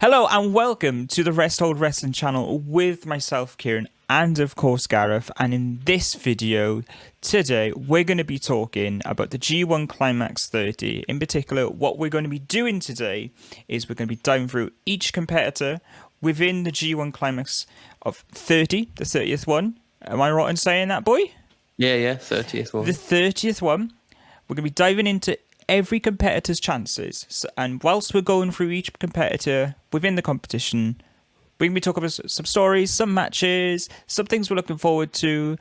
Hello and welcome to the Rest Hold Wrestling channel with myself, Kieran, and of course Gareth. And in this video today, we're going to be talking about the G1 Climax 30. In particular, what we're going to be doing today is we're going to be diving through each competitor within the G1 Climax of 30, the 30th one. Am I right in saying that, boy? Yeah, 30th one. The 30th one. We're going to be diving into every competitor's chances. And whilst we're going through each competitor within the competition, we're going to be talking about some stories, some matches, some things we're looking forward to,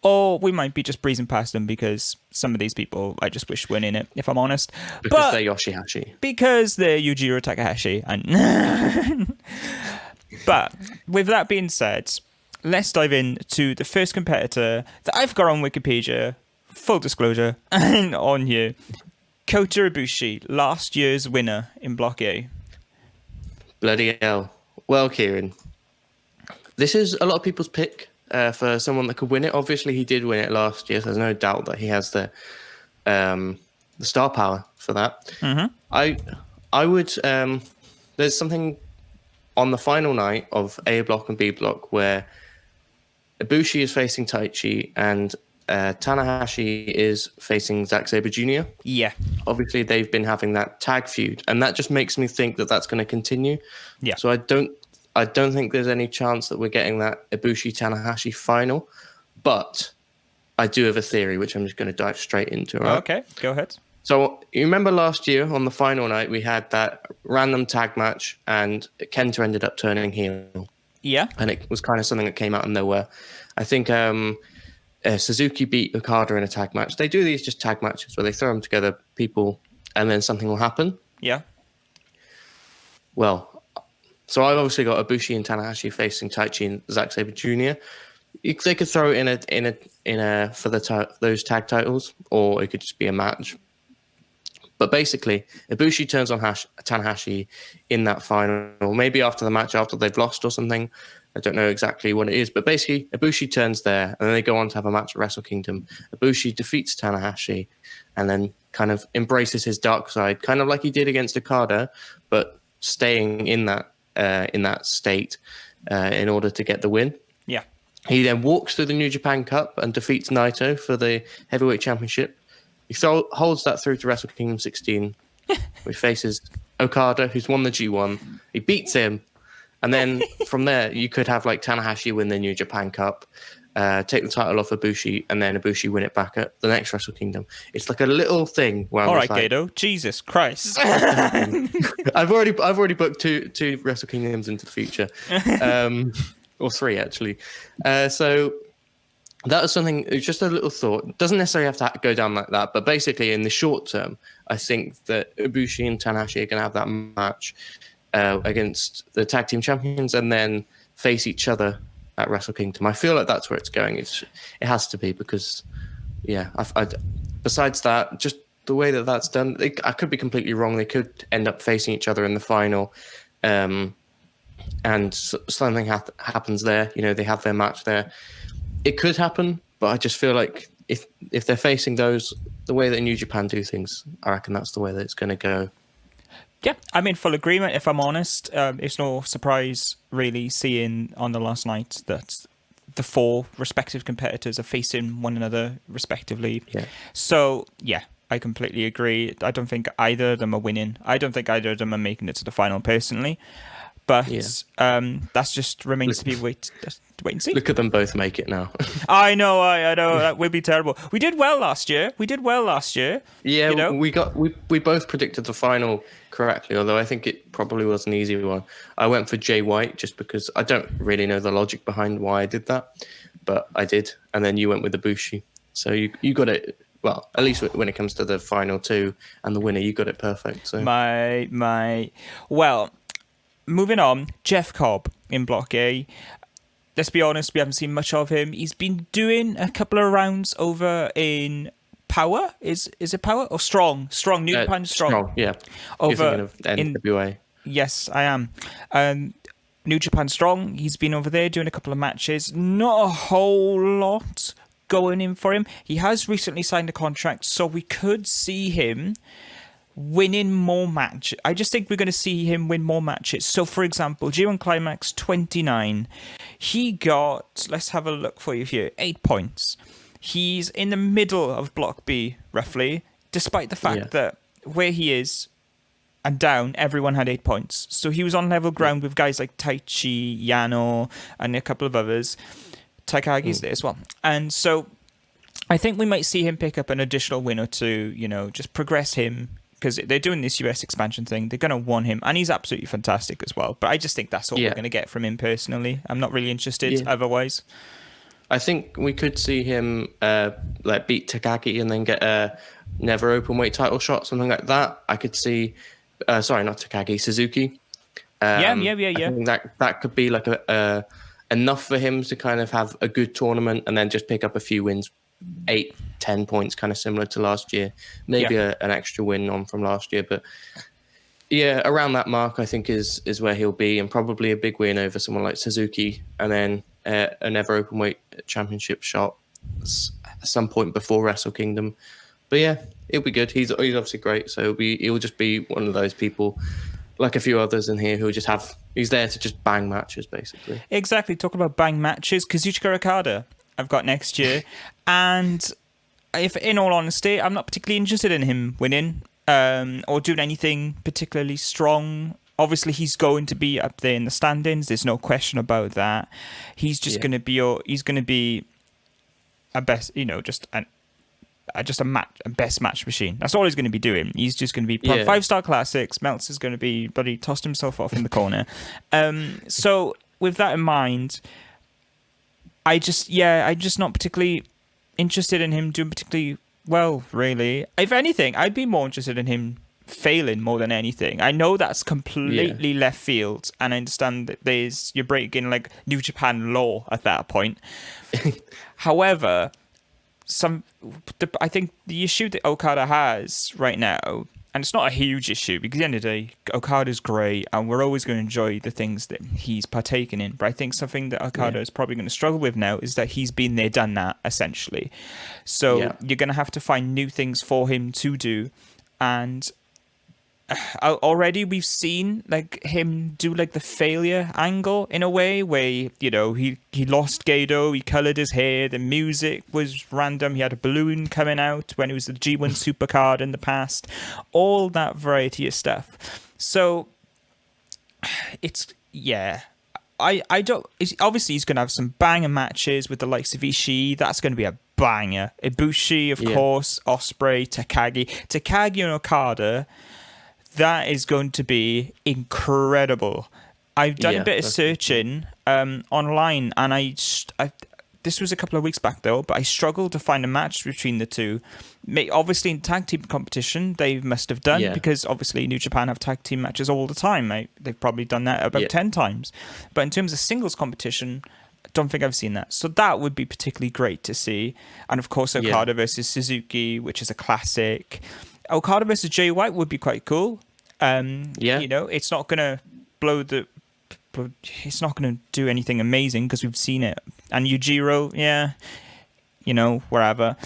or we might be just breezing past them because some of these people I just wish weren't in it, if I'm honest. Because they're Yoshihashi. Because they're Yujiro Takahashi. And but with that being said, let's dive into the first competitor that I've got on Wikipedia, full disclosure, and on here. Kota Ibushi, last year's winner in Block A. Bloody hell. Well, Kieran, this is a lot of people's pick for someone that could win it. Obviously, he did win it last year, so there's no doubt that he has the star power for that. Mm-hmm. I would... there's something on the final night of A Block and B Block where Ibushi is facing Taichi and Tanahashi is facing Zack Sabre Jr. Yeah. Obviously, they've been having that tag feud, and that just makes me think that that's going to continue. Yeah. So I don't think there's any chance that we're getting that Ibushi Tanahashi final, but I do have a theory, which I'm just going to dive straight into. Right? Okay, go ahead. So you remember last year on the final night, we had that random tag match, and Kenta ended up turning heel. Yeah. And it was kind of something that came out of nowhere. I think Suzuki beat Okada in a tag match. They do these just tag matches where they throw them together, people, and then something will happen. Yeah. Well, so I've obviously got Ibushi and Tanahashi facing Taichi and Zack Sabre Jr. They could throw it in a for those tag titles, or it could just be a match. But basically, Ibushi turns on Tanahashi in that final, maybe after the match, after they've lost or something. I don't know exactly what it is, but basically, Ibushi turns there, and then they go on to have a match at Wrestle Kingdom. Ibushi defeats Tanahashi, and then kind of embraces his dark side, kind of like he did against Okada, but staying in that state in order to get the win. Yeah. He then walks through the New Japan Cup and defeats Naito for the Heavyweight Championship. He holds that through to Wrestle Kingdom 16, which faces Okada, who's won the G1. He beats him. And then from there, you could have like Tanahashi win the New Japan Cup, take the title off Ibushi, and then Ibushi win it back at the next Wrestle Kingdom. It's like a little thing where I'm all right, like, Gato. Jesus Christ. I've already booked two Wrestle Kingdoms into the future, or three actually. So that was something. It's just a little thought. It doesn't necessarily have to go down like that, but basically in the short term, I think that Ibushi and Tanahashi are going to have that match against the tag team champions and then face each other at Wrestle Kingdom. I feel like that's where it's going. It has to be because, yeah, besides that, just the way that that's done, I could be completely wrong. They could end up facing each other in the final and something happens there. You know, they have their match there. It could happen, but I just feel like if they're facing those, the way that New Japan do things, I reckon that's the way that it's going to go. Yeah, I'm in full agreement, if I'm honest. It's no surprise, really, seeing on the last night that the four respective competitors are facing one another, respectively. Yeah. So, yeah, I completely agree. I don't think either of them are winning. I don't think either of them are making it to the final, personally. But that's just remains to be wait and see. Look at them both make it now. I know. That would be terrible. We did well last year. Yeah, you know? we both predicted the final correctly, although I think it probably was an easy one. I went for Jay White just because I don't really know the logic behind why I did that, but I did. And then you went with Ibushi. So you got it. Well, at least when it comes to the final two and the winner, you got it perfect. So well, moving on, Jeff Cobb in Block A. Let's be honest, we haven't seen much of him. He's been doing a couple of rounds over in Power. Is it Power or Strong? New Japan Strong. Yeah. Over in NWA. Yes, I am. New Japan Strong. He's been over there doing a couple of matches. Not a whole lot going in for him. He has recently signed a contract, so we could see him winning more matches. I just think we're going to see him win more matches. So, for example, G1 Climax 29, he got, let's have a look for you here, 8 points. He's in the middle of Block B, roughly, despite the fact that where he is and down, everyone had 8 points. So he was on level ground with guys like Taichi, Yano, and a couple of others. Takagi's there as well. And so I think we might see him pick up an additional win or two, you know, just progress him, because they're doing this US expansion thing. They're going to want him, and he's absolutely fantastic as well. But I just think that's all we're going to get from him personally. I'm not really interested otherwise. I think we could see him like beat Takagi and then get a never open weight title shot, something like that. I could see, sorry, not Takagi, Suzuki. Yeah. I think that could be like a enough for him to kind of have a good tournament and then just pick up a few wins, 8-10 points, kind of similar to last year. Maybe an extra win on from last year, but yeah, around that mark I think is where he'll be, and probably a big win over someone like Suzuki, and then a never open weight championship shot at some point before Wrestle Kingdom. But yeah, it'll be good. He's obviously great, so he'll just be one of those people, like a few others in here, who just he's there to just bang matches, basically. Exactly. Talking about bang matches, Kazuchika Okada I've got next year, and if, in all honesty, I'm not particularly interested in him winning or doing anything particularly strong. Obviously, he's going to be up there in the standings. There's no question about that. He's just going to be a best, you know, just a best match machine. That's all he's going to be doing. He's just going to be 5-star classics. Meltzer's going to be bloody tossed himself off in the corner. So with that in mind, I'm just not particularly interested in him doing particularly well, really. If anything, I'd be more interested in him failing more than anything. I know that's completely left field, and I understand that you're breaking like New Japan law at that point. However, I think the issue that Okada has right now, and it's not a huge issue because at the end of the day, Okada's great and we're always going to enjoy the things that he's partaken in. But I think something that Okada is probably going to struggle with now is that he's been there, done that, essentially. So you're going to have to find new things for him to do. And already we've seen like him do like the failure angle in a way where, you know, he lost Gedo, he colored his hair, the music was random, he had a balloon coming out when it was the G1 Supercard in the past, all that variety of stuff. So it's I don't, obviously he's going to have some banger matches with the likes of Ishii. That's going to be a banger. Ibushi, of course, Ospreay, Takagi and Okada. That is going to be incredible. I've done a bit of searching online, and this was a couple of weeks back though, but I struggled to find a match between the two. Obviously, in tag team competition, they must have done, because obviously New Japan have tag team matches all the time. They've probably done that about 10 times. But in terms of singles competition, I don't think I've seen that. So that would be particularly great to see. And of course, Okada versus Suzuki, which is a classic. Okada versus Jay White would be quite cool. You know, it's not going to it's not going to do anything amazing because we've seen it. And Yujiro, you know, wherever.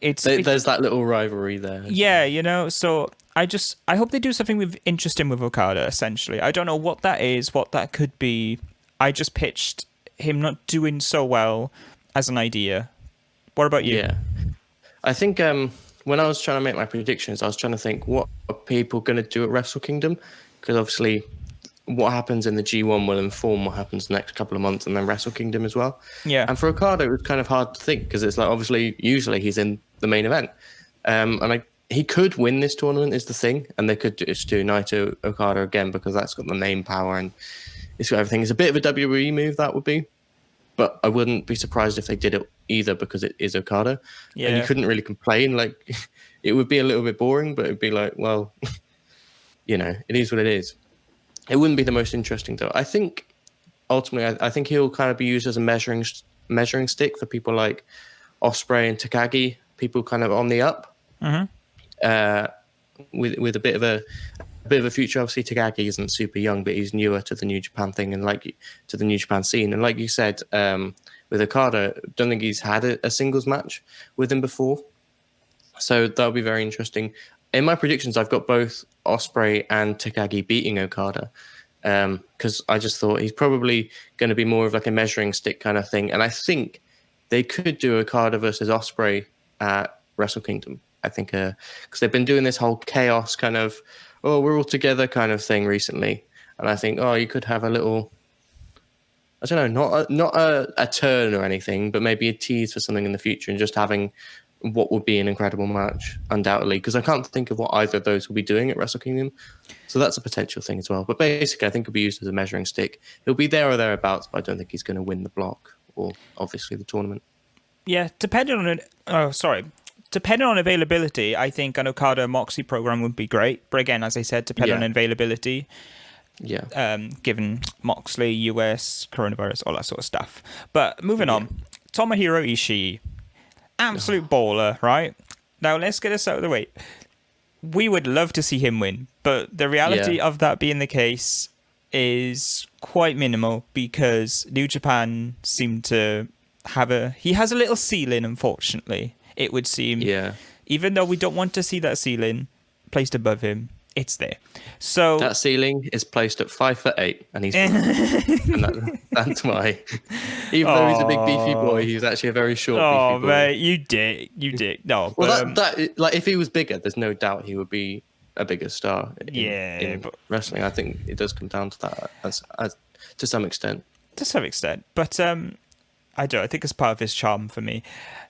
There's that little rivalry there. Yeah, you know, so I hope they do something interesting with Okada, essentially. I don't know what that is, what that could be. I just pitched him not doing so well as an idea. What about you? Yeah. I think when I was trying to make my predictions, I was trying to think, what are people going to do at Wrestle Kingdom? Because obviously what happens in the G1 will inform what happens the next couple of months, and then Wrestle Kingdom as well. Yeah. And for Okada, it was kind of hard to think because it's like, obviously, usually he's in the main event. He could win this tournament is the thing, and they could just do Naito Okada again because that's got the name power and it's got everything. It's a bit of a WWE move, that would be. But I wouldn't be surprised if they did it either because it is Okada. Yeah. And you couldn't really complain. Like, it would be a little bit boring, but it'd be like, well, you know, it is what it is. It wouldn't be the most interesting, though. I think, ultimately, I think he'll kind of be used as a measuring stick for people like Ospreay and Takagi, people kind of on the up, with a bit of a future. Obviously, Takagi isn't super young, but he's newer to the New Japan thing and to the New Japan scene. And like you said, with Okada, I don't think he's had a singles match with him before, so that'll be very interesting. in my predictions, I've got both Ospreay and Takagi beating Okada. Because I just thought he's probably going to be more of like a measuring stick kind of thing. And I think they could do Okada versus Ospreay at Wrestle Kingdom. I think because they've been doing this whole chaos kind of, oh, we're all together kind of thing recently. And I think, oh, you could have a little, I don't know, not a turn or anything, but maybe a tease for something in the future and just having what would be an incredible match, undoubtedly, because I can't think of what either of those will be doing at Wrestle Kingdom. So that's a potential thing as well. But basically, I think it'll be used as a measuring stick. He'll be there or thereabouts, but I don't think he's going to win the block or obviously the tournament. Yeah, depending on availability, I think an Okada Moxley program would be great. But again, as I said, depending on availability. Yeah. Given Moxley, US, coronavirus, all that sort of stuff. But moving on, Tomohiro Ishii, absolute baller, right? Now let's get this out of the way. We would love to see him win, but the reality of that being the case is quite minimal because New Japan seem to have he has a little ceiling, unfortunately, it would seem. Yeah. Even though we don't want to see that ceiling placed above him, it's there. So that ceiling is placed at 5'8", and he's and that's why. Even though he's a big beefy boy, he's actually a very short beefy boy. Mate, you did. No, well, that like if he was bigger, there's no doubt he would be a bigger star. In but wrestling, I think it does come down to that as to some extent. To some extent, but I think it's part of his charm for me.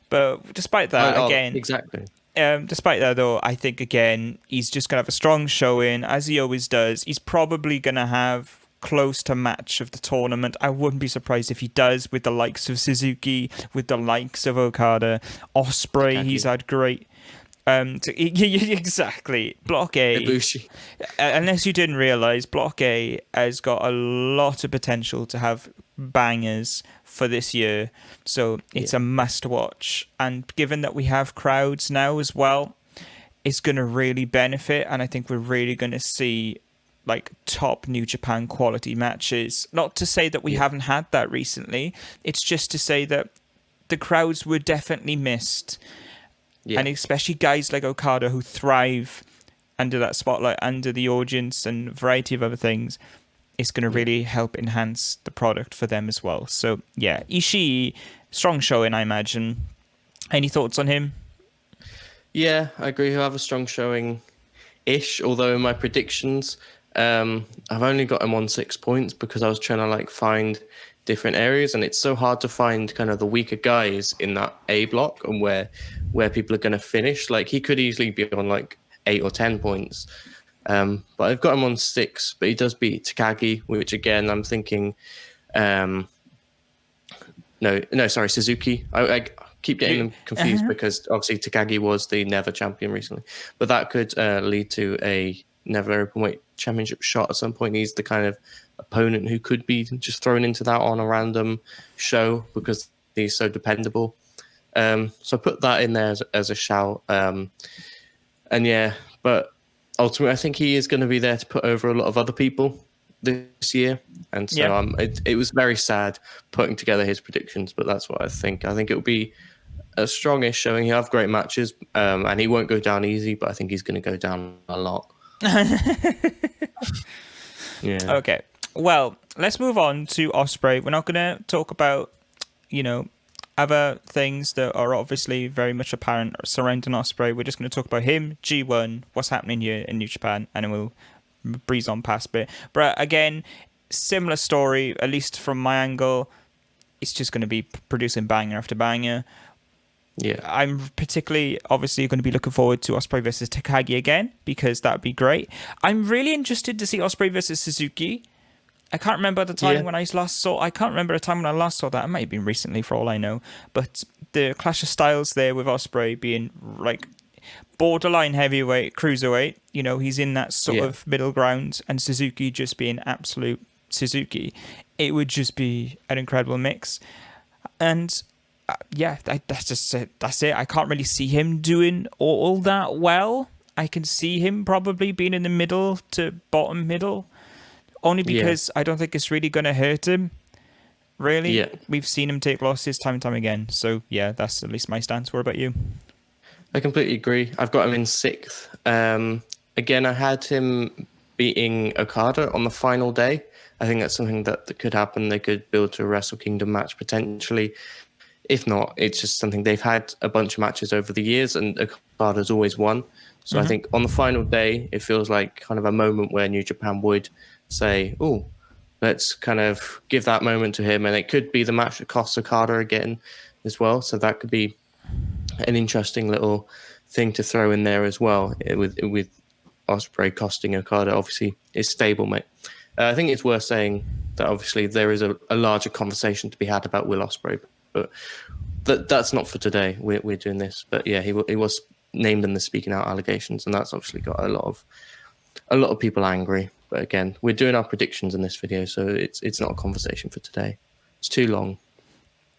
But despite that, again, exactly. Despite that, though, I think, again, he's just going to have a strong showing, as he always does. He's probably going to have close to match of the tournament. I wouldn't be surprised if he does with the likes of Suzuki, with the likes of Okada. Ospreay, he's had great... exactly. Block A. Ibushi. Unless you didn't realise, Block A has got a lot of potential to have bangers for this year, so it's a must watch. And given that we have crowds now as well, it's going to really benefit, and I think we're really going to see like top New Japan quality matches. Not to say that we haven't had that recently, it's just to say that the crowds were definitely missed. And especially guys like Okada who thrive under that spotlight, under the audience and a variety of other things, it's going to really help enhance the product for them as well. So, yeah, Ishii, strong showing, I imagine. Any thoughts on him? Yeah, I agree. He'll have a strong showing-ish, although in my predictions, I've only got him on 6 points because I was trying to like find different areas, and it's so hard to find kind of the weaker guys in that A block and where people are going to finish. Like he could easily be on like 8 or 10 points. But I've got him on 6, but he does beat Takagi, which again, I'm thinking, Suzuki. I keep getting them confused because obviously Takagi was the Never champion recently, but that could lead to a Never Openweight Championship shot at some point. He's the kind of opponent who could be just thrown into that on a random show because he's so dependable. So I put that in there as a shout. But ultimately, I think he is going to be there to put over a lot of other people this year. And so it was very sad putting together his predictions, but that's what I think. I think it will be a strongish showing. He'll have great matches, and he won't go down easy, but I think he's going to go down a lot. Okay. Well, let's move on to Ospreay. We're not going to talk about, other things that are obviously very much apparent surrounding Ospreay. We're just going to talk about him, G1, what's happening here in New Japan, and then we'll breeze on past a bit. But again, similar story, at least from my angle. It's just going to be producing banger after banger. Yeah, I'm particularly obviously going to be looking forward to Ospreay versus Takagi again because that'd be great. I'm really interested to see Ospreay versus Suzuki. I can't remember the time when I last saw. I can't remember a time when I last saw that. It might have been recently, for all I know. But the clash of styles there with Ospreay being like borderline heavyweight, cruiserweight. He's in that sort of middle ground, and Suzuki just being absolute Suzuki. It would just be an incredible mix, and. That's just it. That's it. I can't really see him doing all that well. I can see him probably being in the middle to bottom middle, only because I don't think it's really going to hurt him. Really, we've seen him take losses time and time again. So that's at least my stance. What about you? I completely agree. I've got him in sixth. Again, I had him beating Okada on the final day. I think that's something that could happen. They could build to a Wrestle Kingdom match potentially. If not, it's just something they've had a bunch of matches over the years, and Okada's always won. So I think on the final day, it feels like kind of a moment where New Japan would say, "Oh, let's kind of give that moment to him," and it could be the match that costs Okada again as well. So that could be an interesting little thing to throw in there as well, with Ospreay costing Okada. Obviously, it's stablemate. I think it's worth saying that obviously there is a larger conversation to be had about Will Ospreay, but that's not for today. We're doing this, but yeah, he was named in the speaking out allegations, and that's obviously got a lot of people angry. But again, we're doing our predictions in this video, so it's not a conversation for today. It's too long.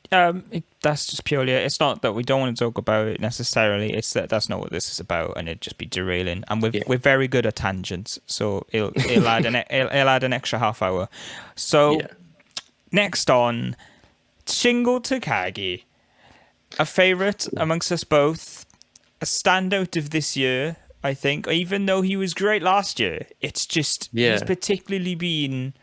That's just purely. It's not that we don't want to talk about it necessarily. It's that that's not what this is about, and it'd just be derailing. And we're very good at tangents, so it'll add an extra half hour. So next on, Shingo Takagi, a favorite amongst us both, a standout of this year, I think. Even though he was great last year, it's just he's particularly been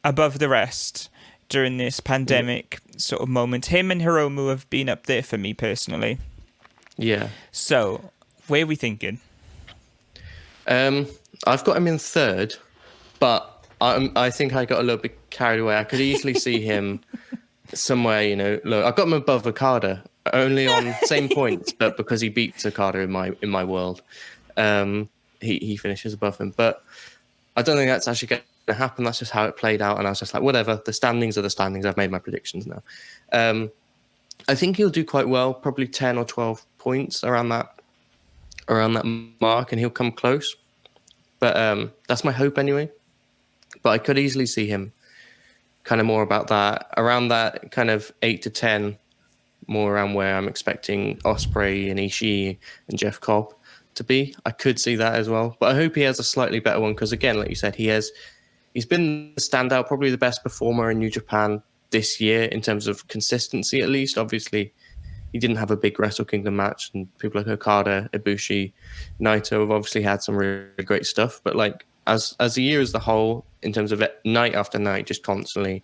above the rest during this pandemic sort of moment. Him and Hiromu have been up there for me personally. Yeah. So, where are we thinking? I've got him in third, but I think I got a little bit carried away. I could easily see him somewhere, look, I've got him above Okada, only on same points, but because he beats Okada in my world, he finishes above him. But I don't think that's actually going to happen. That's just how it played out, and I was just like, whatever. The standings are the standings. I've made my predictions now. I think he'll do quite well, probably 10 or 12 points around that mark, and he'll come close. But that's my hope anyway. But I could easily see him kind of more about that, around that kind of 8 to 10, more around where I'm expecting Ospreay and Ishii and Jeff Cobb to be. I could see that as well. But I hope he has a slightly better one, because again, like you said, he's been the standout, probably the best performer in New Japan this year in terms of consistency, at least. Obviously, he didn't have a big Wrestle Kingdom match, and people like Okada, Ibushi, Naito have obviously had some really great stuff. But like as a year as the whole, in terms of night after night, just constantly,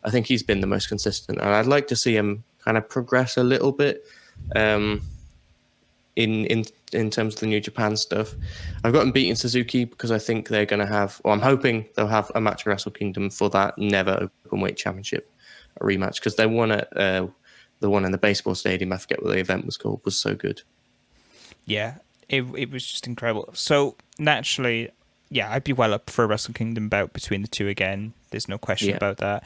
I think he's been the most consistent. And I'd like to see him kind of progress a little bit in terms of the New Japan stuff. I've got him beating Suzuki because I think they're going to have, or I'm hoping they'll have a match at Wrestle Kingdom for that never openweight championship, a rematch, because they won at the one in the baseball stadium. I forget what the event was called. Was so good. Yeah, it was just incredible. So naturally, yeah, I'd be well up for a Wrestle Kingdom bout between the two again. There's no question about that.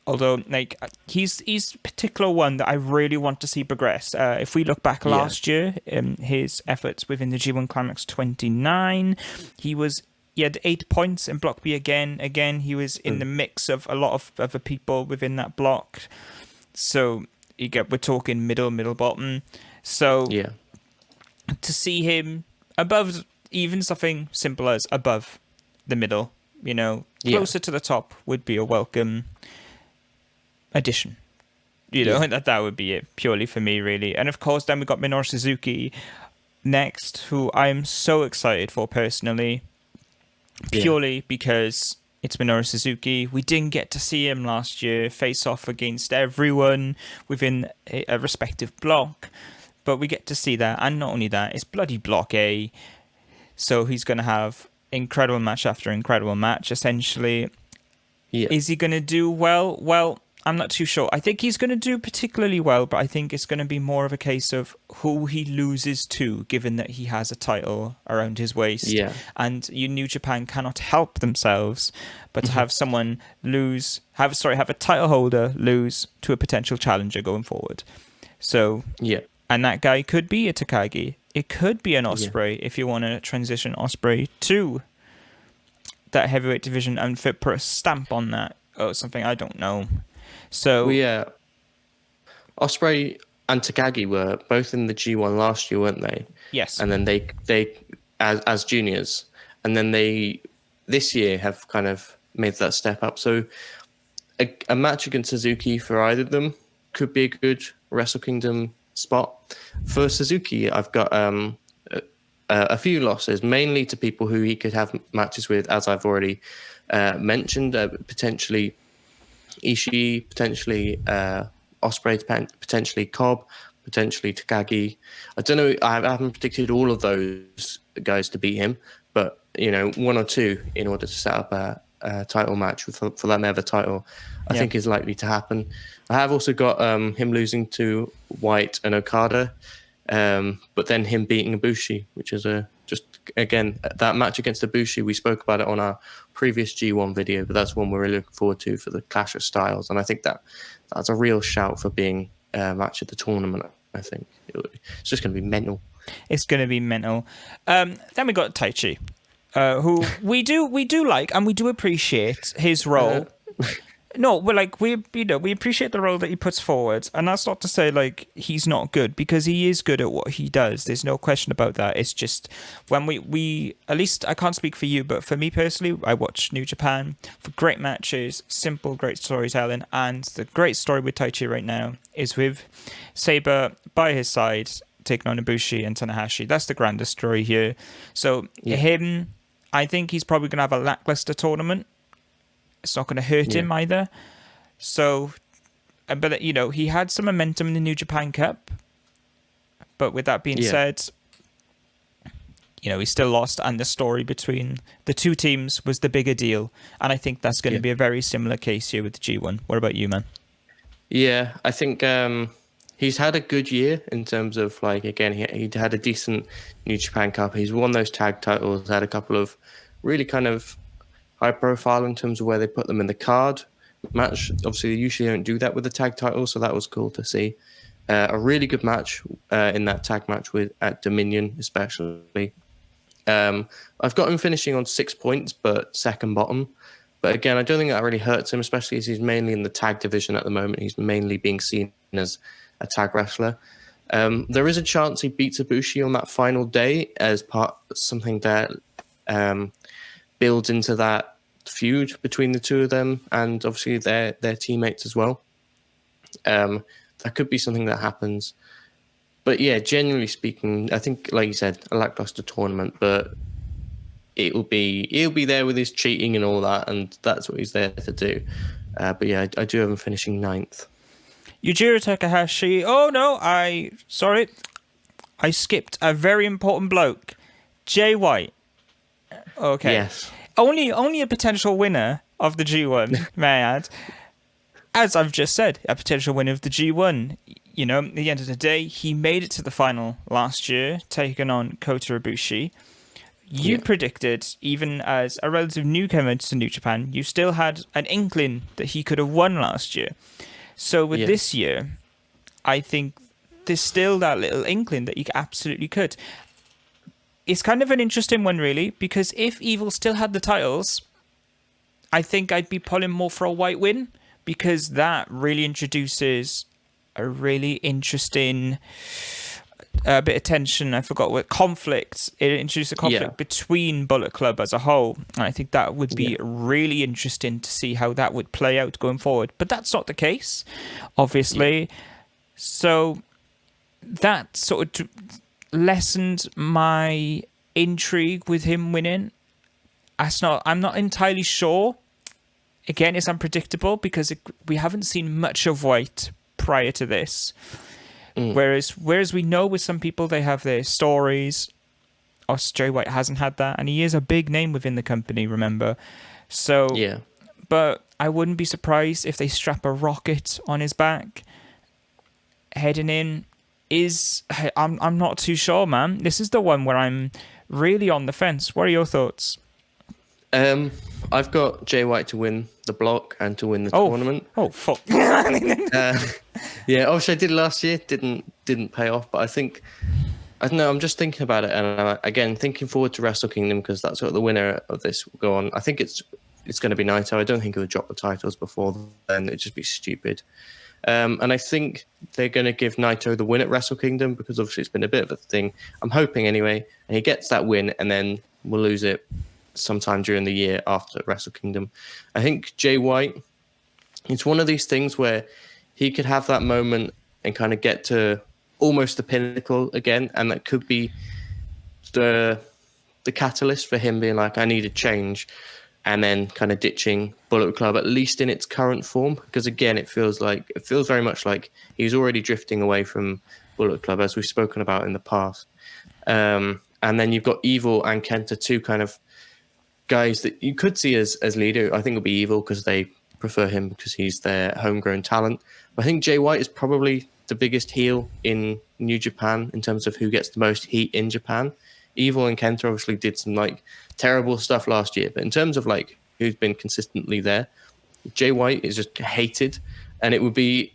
Although, like, he's a particular one that I really want to see progress. If we look back last year, his efforts within the G1 Climax 29, he had 8 points in Block B again. Again, he was in the mix of a lot of other people within that block. So we're talking middle, bottom. So to see him above, even something simple as above the middle, closer to the top would be a welcome addition. That would be it purely for me, really. And of course, then we got Minoru Suzuki next, who I'm so excited for personally, purely because it's Minoru Suzuki. We didn't get to see him last year face off against everyone within a respective block, but we get to see that. And not only that, it's bloody Block A, so he's going to have incredible match after incredible match, essentially. Is he going to do well? Well, I'm not too sure. I think he's going to do particularly well, but I think it's going to be more of a case of who he loses to, given that he has a title around his waist. Yeah. And New Japan cannot help themselves but to have someone have a title holder lose to a potential challenger going forward. So, and that guy could be a Takagi. It could be an Ospreay if you want to transition Ospreay to that heavyweight division and put a stamp on that or something. I don't know. So Ospreay and Takagi were both in the G1 last year, weren't they? Yes. And then they as juniors, and then they this year have kind of made that step up. So a match against Suzuki for either of them could be a good Wrestle Kingdom spot. For Suzuki, I've got a few losses, mainly to people who he could have matches with, as I've already mentioned, potentially Ishii, potentially Ospreay, potentially Cobb, potentially Takagi. I don't know. I haven't predicted all of those guys to beat him, but one or two in order to set up a title match for that Never title, I think is likely to happen. I have also got him losing to White and Okada, but then him beating Ibushi, which is just again that match against Ibushi. We spoke about it on our previous G1 video, but that's one we're really looking forward to for the Clash of Styles, and I think that's a real shout for being a match at the tournament. I think it's just going to be mental. It's going to be mental. Then we got Taichi, who we do like and we do appreciate his role. No, we appreciate the role that he puts forward, and that's not to say like he's not good, because he is good at what he does. There's no question about that. It's just when we at least I can't speak for you, but for me personally, I watch New Japan for great matches, simple, great storytelling, and the great story with Taichi right now is with Saber by his side taking on Ibushi and Tanahashi. That's the grandest story here. So him, I think he's probably going to have a lackluster tournament. It's not going to hurt him either. So, but he had some momentum in the New Japan Cup. But with that being said, he still lost, and the story between the two teams was the bigger deal. And I think that's going to be a very similar case here with the G1. What about you, man? Yeah, I think he's had a good year in terms of he had a decent New Japan Cup. He's won those tag titles, had a couple of really kind of high profile in terms of where they put them in the card match. Obviously, they usually don't do that with the tag title, so that was cool to see. A really good match in that tag match at Dominion, especially. I've got him finishing on 6 points, but second bottom. But again, I don't think that really hurts him, especially as he's mainly in the tag division at the moment. He's mainly being seen as a tag wrestler. There is a chance he beats Ibushi on that final day as something that builds into that feud between the two of them, and obviously their teammates as well. That could be something that happens. But yeah, generally speaking, I think, like you said, a lackluster tournament, but he'll be there with his cheating and all that, and that's what he's there to do. But yeah, I do have him finishing 9th. Yujiro Takahashi. Oh no, I skipped a very important bloke. Jay White. Okay. Yes. Only a potential winner of the G1, may I add. As I've just said, a potential winner of the G1. At the end of the day, he made it to the final last year, taking on Kota Ibushi. You predicted, even as a relative newcomer to New Japan, you still had an inkling that he could have won last year. So with this year, I think there's still that little inkling that he absolutely could. It's kind of an interesting one, really, because if Evil still had the titles, I think I'd be pulling more for a White win, because that really introduces a really interesting bit of tension. I forgot what conflict. It introduced a conflict between Bullet Club as a whole, and I think that would be really interesting to see how that would play out going forward. But that's not the case, obviously. So that sort of lessened my intrigue with him winning. I'm not entirely sure. Again, it's unpredictable because we haven't seen much of White prior to this. Whereas we know with some people they have their stories. Jay White hasn't had that, and he is a big name within the company, remember? So but I wouldn't be surprised if they strap a rocket on his back heading in. I'm not too sure, man. This is the one where I'm really on the fence. What are your thoughts? I've got Jay White to win the block and to win the tournament. Oh, fuck. Yeah, obviously I did last year. Didn't pay off, but I don't know. I'm just thinking about it, and again thinking forward to Wrestle Kingdom, because that's what the winner of this will go on. I think it's going to be Naito. I don't think he would drop the titles before then. It'd just be stupid. And I think they're going to give Naito the win at Wrestle Kingdom, because obviously it's been a bit of a thing. I'm hoping anyway, and he gets that win, and then we'll lose it sometime during the year after Wrestle Kingdom. I think Jay White, it's one of these things where he could have that moment and kind of get to almost the pinnacle again, and that could be the catalyst for him being like, I need a change, and then kind of ditching Bullet Club, at least in its current form. Because again, it feels very much like he's already drifting away from Bullet Club, as we've spoken about in the past. And then you've got Evil and Kenta, two kind of guys that you could see as leader. I think it'll be Evil because they prefer him because he's their homegrown talent. But I think Jay White is probably the biggest heel in New Japan in terms of who gets the most heat in Japan. Evil and Kenta obviously did some like terrible stuff last year, but in terms of like who's been consistently there, Jay White is just hated. And it would be,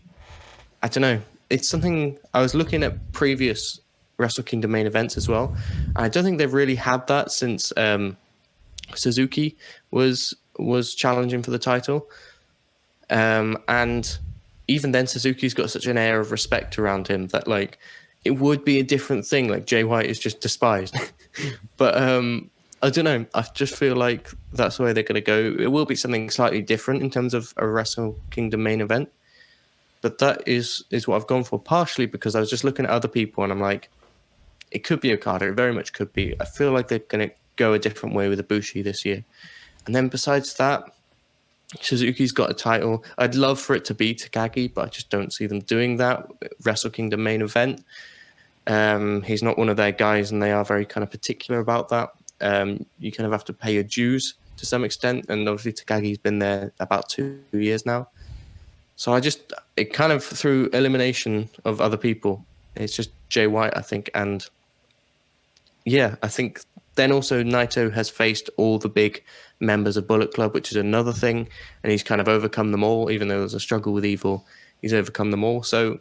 I don't know, it's something I was looking at previous Wrestle Kingdom main events as well. I don't think they've really had that since Suzuki was challenging for the title. And even then, Suzuki's got such an air of respect around him that like it would be a different thing. Like Jay White is just despised. But I don't know. I just feel like that's the way they're going to go. It will be something slightly different in terms of a Wrestle Kingdom main event. But that is what I've gone for, partially because I was just looking at other people and I'm like, it could be Okada. It very much could be. I feel like they're going to go a different way with Ibushi this year. And then besides that, Suzuki's got a title. I'd love for it to be Takagi, but I just don't see them doing that. Wrestle Kingdom main event. He's not one of their guys, and they are very kind of particular about that. You kind of have to pay your dues to some extent, and obviously Takagi's been there about 2 years now. So it kind of through elimination of other people, it's just Jay White, I think, and yeah, I think then also Naito has faced all the big members of Bullet Club, which is another thing, and he's kind of overcome them all, even though there's a struggle with Evil, he's overcome them all. So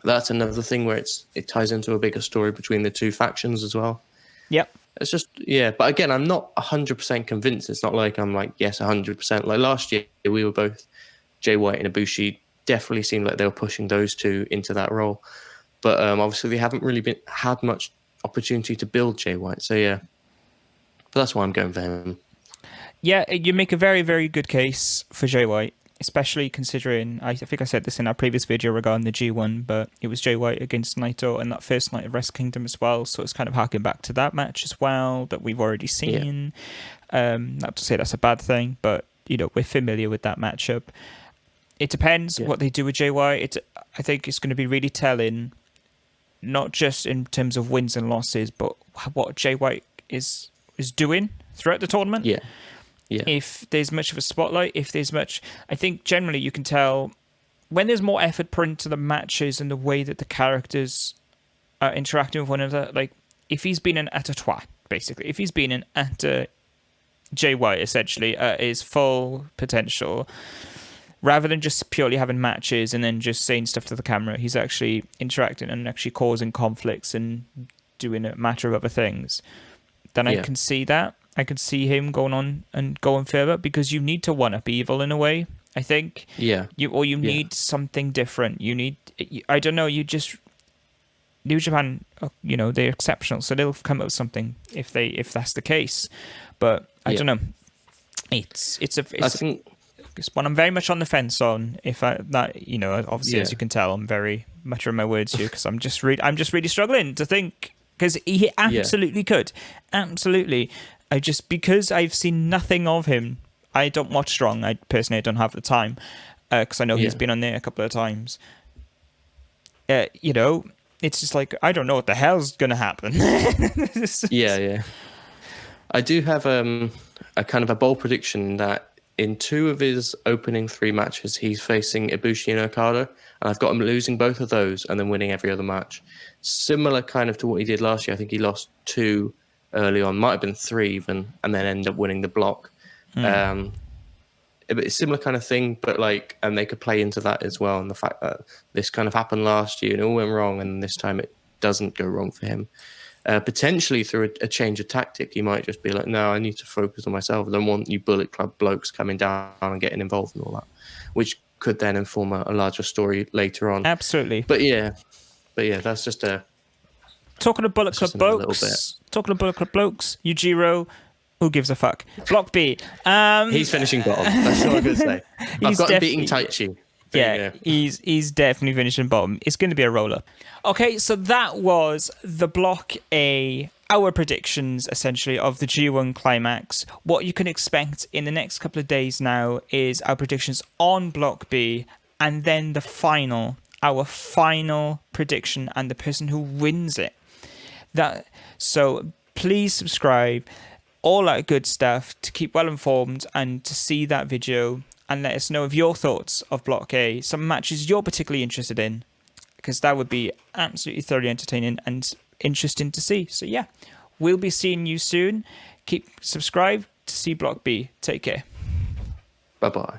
that's another thing where it ties into a bigger story between the two factions as well. Yep. It's just, yeah, but again, I'm not 100% convinced. It's not like I'm like, yes, 100%. Like last year, we were both, Jay White and Ibushi definitely seemed like they were pushing those two into that role. But obviously, they haven't really had much opportunity to build Jay White. So, yeah. But that's why I'm going for him. Yeah, you make a very, very good case for Jay White, especially considering, I think I said this in our previous video regarding the G1, but it was Jay White against Naito and that first night of Wrestle Kingdom as well. So it's kind of harking back to that match as well that we've already seen. Yeah. Not to say that's a bad thing, but, we're familiar with that matchup. It depends what they do with Jay White. I think it's going to be really telling, not just in terms of wins and losses, but what Jay White is doing throughout the tournament. Yeah. Yeah. If there's much of a spotlight, I think generally you can tell when there's more effort put into the matches and the way that the characters are interacting with one another. Like if he's been an attatoire, basically, if he's been an Jay White, essentially, at his full potential, rather than just purely having matches and then just saying stuff to the camera, he's actually interacting and actually causing conflicts and doing a matter of other things. Then I can see that. I could see him going on and going further because you need to one-up Evil in a way, I think. Yeah. You need something different. You need, I don't know, New Japan, they're exceptional, so they'll come up with something if that's the case. But I don't know. It's one I'm very much on the fence on. Obviously, as you can tell, I'm very much on my words here because I'm just really struggling to think, because he absolutely could. Absolutely. Because I've seen nothing of him, I don't watch Strong. I personally don't have the time because I know he's been on there a couple of times. It's just like, I don't know what the hell's going to happen. Yeah. I do have a kind of a bold prediction that in 2 of his opening 3 matches, he's facing Ibushi and Okada, and I've got him losing both of those and then winning every other match. Similar kind of to what he did last year. I think he lost 2 early on, might have been 3 even, and then end up winning the block. It's a similar kind of thing, but and they could play into that as well, and the fact that this kind of happened last year and it all went wrong, and this time it doesn't go wrong for him. Potentially through a change of tactic, he might just be like, no, I need to focus on myself. I don't want you Bullet Club blokes coming down and getting involved in all that, which could then inform a larger story later on. Absolutely. But yeah, that's just a... Talking of Bullet Club blokes, Yujiro, who gives a fuck? Block B. He's finishing bottom. That's all I'm going to say. I've got him beating Taichi. There Yeah, you go. he's definitely finishing bottom. It's going to be a roll up. Okay, so that was the Block A, our predictions essentially of the G1 Climax. What you can expect in the next couple of days now is our predictions on Block B, and then our final prediction and the person who wins it. So please subscribe, all that good stuff to keep well informed and to see that video and let us know of your thoughts of Block A, some matches you're particularly interested in, because that would be absolutely thoroughly entertaining and interesting to see. So yeah, we'll be seeing you soon. Keep subscribed to see Block B. Take care. Bye bye.